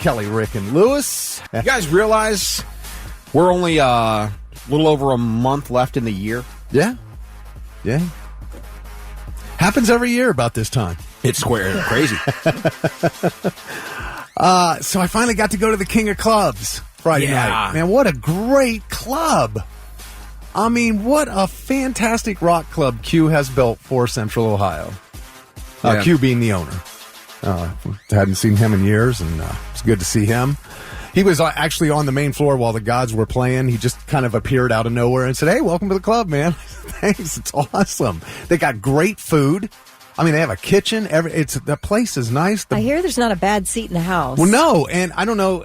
Kelly, Rick, and Lewis. You guys realize we're only a little over a month left in the year? Yeah. Happens every year about this time. It's square crazy. So I finally got to go to the King of Clubs Friday night. Man, what a great club. I mean, what a fantastic rock club Q has built for Central Ohio. Q being the owner. Hadn't seen him in years, and it's good to see him. He was actually on the main floor while the Gods were playing. He just kind of appeared out of nowhere and said, "Hey, welcome to the club, man." Thanks, it's awesome. They got great food. I mean, they have a kitchen. The place is nice. I hear there's not a bad seat in the house. Well, no, and I don't know.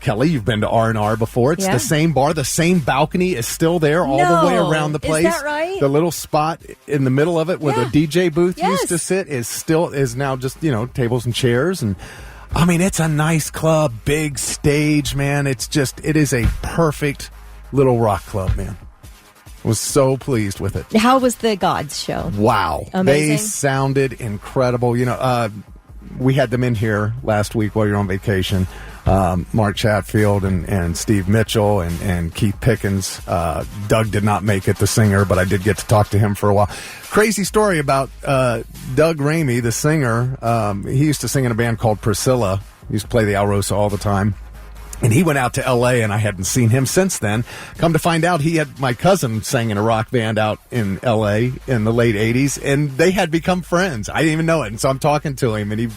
Kelly, you've been to R&R before. It's the same bar. The same balcony is still there all the way around the place. Is that right? The little spot in the middle of it where the DJ booth used to sit is now just tables and chairs. And I mean, it's a nice club, big stage, man. It is a perfect little rock club, man. Was so pleased with it. How was the Gods show? Wow. Amazing. They sounded incredible. We had them in here last week while you were on vacation. Mark Chatfield and Steve Mitchell and Keith Pickens. Doug did not make it, the singer, but I did get to talk to him for a while. Crazy story about Doug Ramey, the singer. He used to sing in a band called Priscilla. He used to play the Alrosa all the time. And he went out to L.A., and I hadn't seen him since then. Come to find out, my cousin sang in a rock band out in L.A. in the late 80s, and they had become friends. I didn't even know it. And so I'm talking to him, and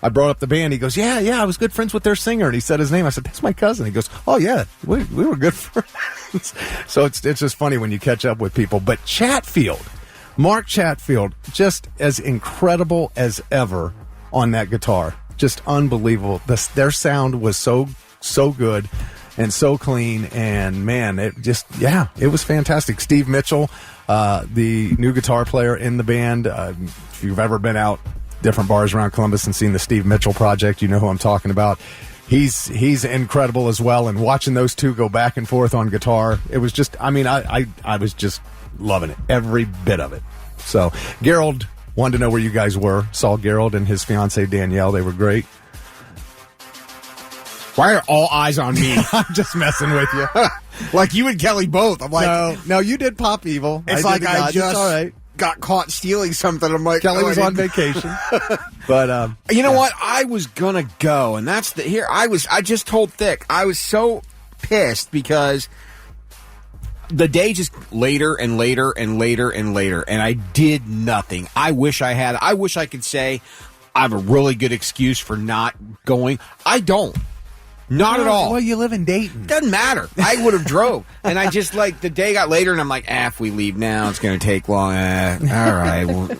I brought up the band. He goes, yeah, I was good friends with their singer. And he said his name. I said, that's my cousin. He goes, oh, yeah, we were good friends. So it's just funny when you catch up with people. But Mark Chatfield, just as incredible as ever on that guitar. Just unbelievable. Their sound was so good and so clean, and man, it was fantastic. Steve Mitchell, the new guitar player in the band. If you've ever been out different bars around Columbus and seen the Steve Mitchell Project, you know who I'm talking about. He's incredible as well, and watching those two go back and forth on guitar, it was just, I was just loving it, every bit of it. So Gerald wanted to know where you guys were. Saw Gerald and his fiancee Danielle. They were great. Why are all eyes on me? I'm just messing with you. Like you and Kelly both. I'm like, no, you did Pop Evil. It's I just got caught stealing something. I'm like, Kelly was on vacation. But you know what? I was gonna go, and that's I just told Thick. I was so pissed because the day just later and later and later and later, and I did nothing. I wish I could say I have a really good excuse for not going. I don't. Not at all. Well, you live in Dayton. Doesn't matter. I would have drove. And I just, the day got later, and I'm like, if we leave now, it's going to take long. All right. Well,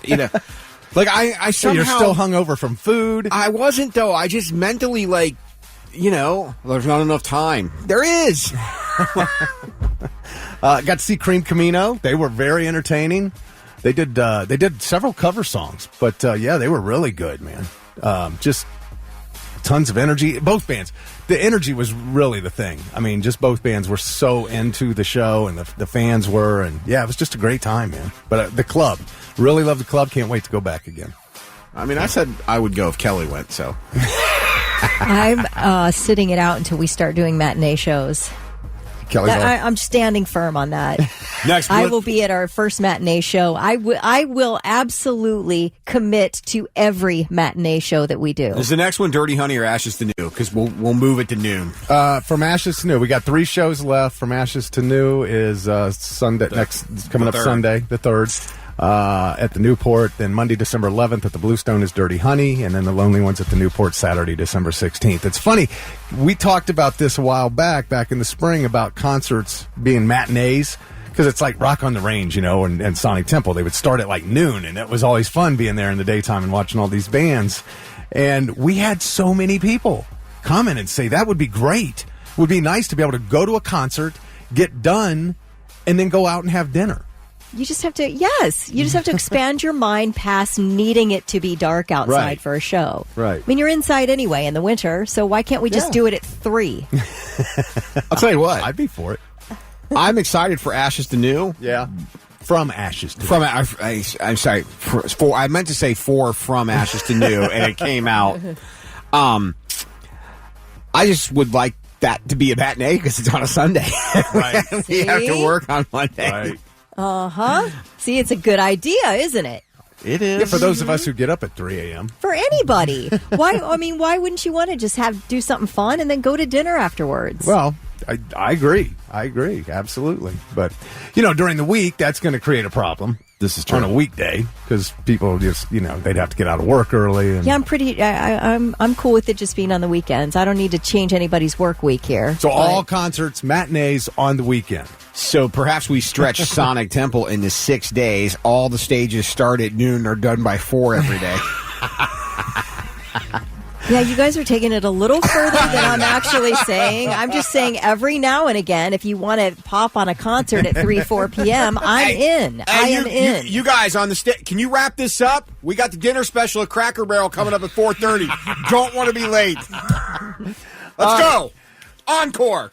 I so somehow... You're still hungover from food? I wasn't, though. I just mentally, there's not enough time. There is. Got to see Cream Camino. They were very entertaining. They did several cover songs, but, they were really good, man. Just tons of energy. Both bands. The energy was really the thing. I mean, just both bands were so into the show, and the fans were, and it was just a great time, man. But the club, really love the club. Can't wait to go back again. I mean, I said I would go if Kelly went, so. I'm sitting it out until we start doing matinee shows. I'm standing firm on that. Next, I will be at our first matinee show. I will absolutely commit to every matinee show that we do. Is the next one Dirty Honey or Ashes to New? Because we'll move it to noon. From Ashes to New, we got 3 shows left. From Ashes to New is Sunday coming up Sunday, the 3rd. At the Newport, then Monday, December 11th at the Bluestone is Dirty Honey, and then the Lonely Ones at the Newport Saturday, December 16th. It's funny, we talked about this a while back in the spring, about concerts being matinees, because it's like Rock on the Range, and Sonic Temple. They would start at noon, and it was always fun being there in the daytime and watching all these bands. And we had so many people comment and say, that would be great. It would be nice to be able to go to a concert, get done, and then go out and have dinner. You just have to expand your mind past needing it to be dark outside for a show. Right. I mean, you're inside anyway in the winter, so why can't we just do it at 3? I'll tell you what. I'd be for it. I'm excited for Ashes to New. Yeah. From Ashes to New. I'm sorry. I meant to say from Ashes to New, and it came out. I just would like that to be a matinee because it's on a Sunday. Right. We have to See? work on Monday. Right. Uh-huh. See, it's a good idea, isn't it? It is. Yeah, for those of us who get up at 3 a.m. For anybody. Why wouldn't you want to just do something fun and then go to dinner afterwards? Well, I agree. I agree. Absolutely. But, during the week, that's going to create a problem. This is true. On a weekday, because people just, they'd have to get out of work early. And Yeah, I'm cool with it just being on the weekends. I don't need to change anybody's work week here. So all concerts, matinees on the weekend. So perhaps we stretch Sonic Temple into 6 days. All the stages start at noon. Are done by 4 every day. Yeah, you guys are taking it a little further than I'm actually saying. I'm just saying every now and again, if you want to pop on a concert at 3, 4 p.m., I'm in. I am in. You guys on the can you wrap this up? We got the dinner special at Cracker Barrel coming up at 4:30. Don't want to be late. Let's go. Encore.